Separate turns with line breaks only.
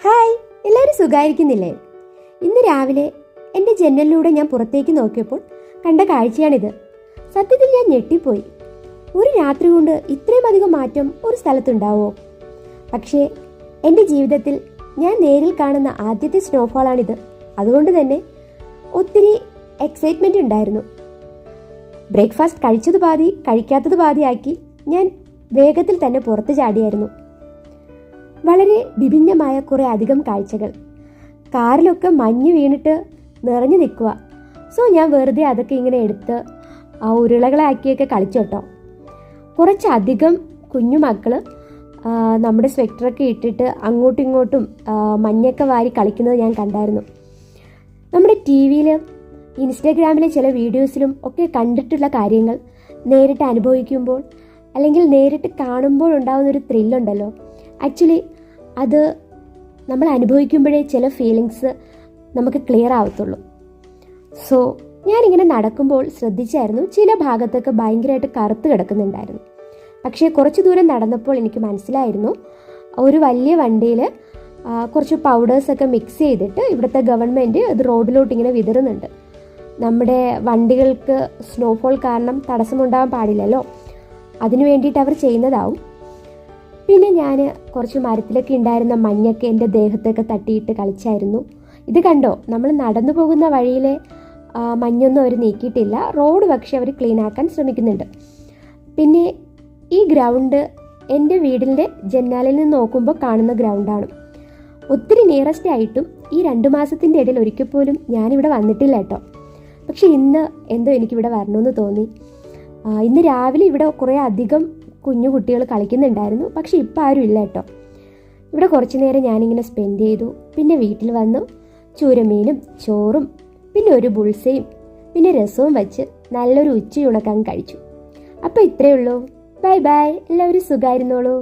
Hi, എല്ലാവരും സുഖമായിരിക്കുന്നില്ലേ? ഇന്ന് രാവിലെ എൻ്റെ ജനലിലൂടെ ഞാൻ പുറത്തേക്ക് നോക്കിയപ്പോൾ കണ്ട കാഴ്ചയാണിത്. സത്യത്തിൽ ഞാൻ ഞെട്ടിപ്പോയി. ഒരു രാത്രി കൊണ്ട് ഇത്രയും അധികം മാറ്റം ഒരു സ്ഥലത്തുണ്ടാവോ? പക്ഷേ എൻ്റെ ജീവിതത്തിൽ ഞാൻ നേരിൽ കാണുന്ന ആദ്യത്തെ സ്നോഫാളാണിത്. അതുകൊണ്ട് തന്നെ ഒത്തിരി എക്സൈറ്റ്മെൻ്റ് ഉണ്ടായിരുന്നു. ബ്രേക്ക്ഫാസ്റ്റ് കഴിച്ചത് പാതി കഴിക്കാത്തത് പാതിയാക്കി ഞാൻ വേഗത്തിൽ തന്നെ പുറത്ത് ചാടിയായിരുന്നു. വളരെ വിഭിന്നമായ കുറേ അധികം കാഴ്ചകൾ. കാറിലൊക്കെ മഞ്ഞ് വീണിട്ട് നിറഞ്ഞു നിൽക്കുക. സോ ഞാൻ വെറുതെ അതൊക്കെ ഇങ്ങനെ എടുത്ത് ആ ഉരുളകളാക്കിയൊക്കെ കളിച്ചോട്ടോ. കുറച്ചധികം കുഞ്ഞു മക്കൾ നമ്മുടെ സ്വെറ്ററൊക്കെ ഇട്ടിട്ട് അങ്ങോട്ടും ഇങ്ങോട്ടും മഞ്ഞൊക്കെ വാരി കളിക്കുന്നത് ഞാൻ കണ്ടായിരുന്നു. നമ്മുടെ ടി വിയിലും ഇൻസ്റ്റാഗ്രാമിലെ ചില വീഡിയോസിലും ഒക്കെ കണ്ടിട്ടുള്ള കാര്യങ്ങൾ നേരിട്ട് അനുഭവിക്കുമ്പോൾ അല്ലെങ്കിൽ നേരിട്ട് കാണുമ്പോൾ ഉണ്ടാകുന്നൊരു ത്രില്ലുണ്ടല്ലോ, ആക്ച്വലി അത് നമ്മൾ അനുഭവിക്കുമ്പോഴേ ചില ഫീലിങ്സ് നമുക്ക് ക്ലിയർ ആവത്തുള്ളൂ. സോ ഞാനിങ്ങനെ നടക്കുമ്പോൾ ശ്രദ്ധിച്ചായിരുന്നു, ചില ഭാഗത്തൊക്കെ ഭയങ്കരമായിട്ട് കറുത്ത് കിടക്കുന്നുണ്ടായിരുന്നു. പക്ഷേ കുറച്ച് ദൂരം നടന്നപ്പോൾ എനിക്ക് മനസ്സിലായിരുന്നു, ഒരു വലിയ വണ്ടിയിൽ കുറച്ച് പൗഡേഴ്സൊക്കെ മിക്സ് ചെയ്തിട്ട് ഇവിടുത്തെ ഗവൺമെൻറ് അത് റോഡിലോട്ട് ഇങ്ങനെ വിതറുന്നുണ്ട്. നമ്മുടെ വണ്ടികൾക്ക് സ്നോഫോൾ കാരണം തടസ്സമുണ്ടാകാൻ പാടില്ലല്ലോ, അതിനു വേണ്ടിയിട്ട് അവർ ചെയ്യുന്നതാവും. പിന്നെ ഞാൻ കുറച്ച് മരത്തിലൊക്കെ ഉണ്ടായിരുന്ന മഞ്ഞൊക്കെ എൻ്റെ ദേഹത്തൊക്കെ തട്ടിയിട്ട് കളിച്ചായിരുന്നു. ഇത് കണ്ടോ, നമ്മൾ നടന്നു പോകുന്ന വഴിയിലെ മഞ്ഞൊന്നും അവർ നീക്കിയിട്ടില്ല. റോഡ് പക്ഷേ അവർ ക്ലീൻ ആക്കാൻ ശ്രമിക്കുന്നുണ്ട്. പിന്നെ ഈ ഗ്രൗണ്ട് എൻ്റെ വീടിൻ്റെ ജനാലിൽ നിന്ന് നോക്കുമ്പോൾ കാണുന്ന ഗ്രൗണ്ടാണ്. ഒത്തിരി നിയറസ്റ്റ് ആയിട്ടും ഈ 2 മാസത്തിൻ്റെ ഇടയിൽ ഒരിക്കൽ പോലും ഞാനിവിടെ വന്നിട്ടില്ല കേട്ടോ. പക്ഷെ ഇന്ന് എന്തോ എനിക്കിവിടെ വരണമെന്ന് തോന്നി. ഇന്ന് രാവിലെ ഇവിടെ കുറേ അധികം കുഞ്ഞു കുട്ടികൾ കളിക്കുന്നുണ്ടായിരുന്നു. പക്ഷെ ഇപ്പം ആരും ഇല്ല കേട്ടോ. ഇവിടെ കുറച്ച് നേരം ഞാനിങ്ങനെ സ്പെൻഡ് ചെയ്തു. പിന്നെ വീട്ടിൽ വന്നു ചൂരമീനും ചോറും പിന്നെ ഒരു ബുൾസയും പിന്നെ രസവും വെച്ച് നല്ലൊരു ഉച്ചയൂണൊക്കെ കഴിച്ചു. അപ്പോൾ ഇത്രയേ ഉള്ളൂ. ബൈ ബൈ, എല്ലാവരും സുഖമായിരുന്നോളൂ.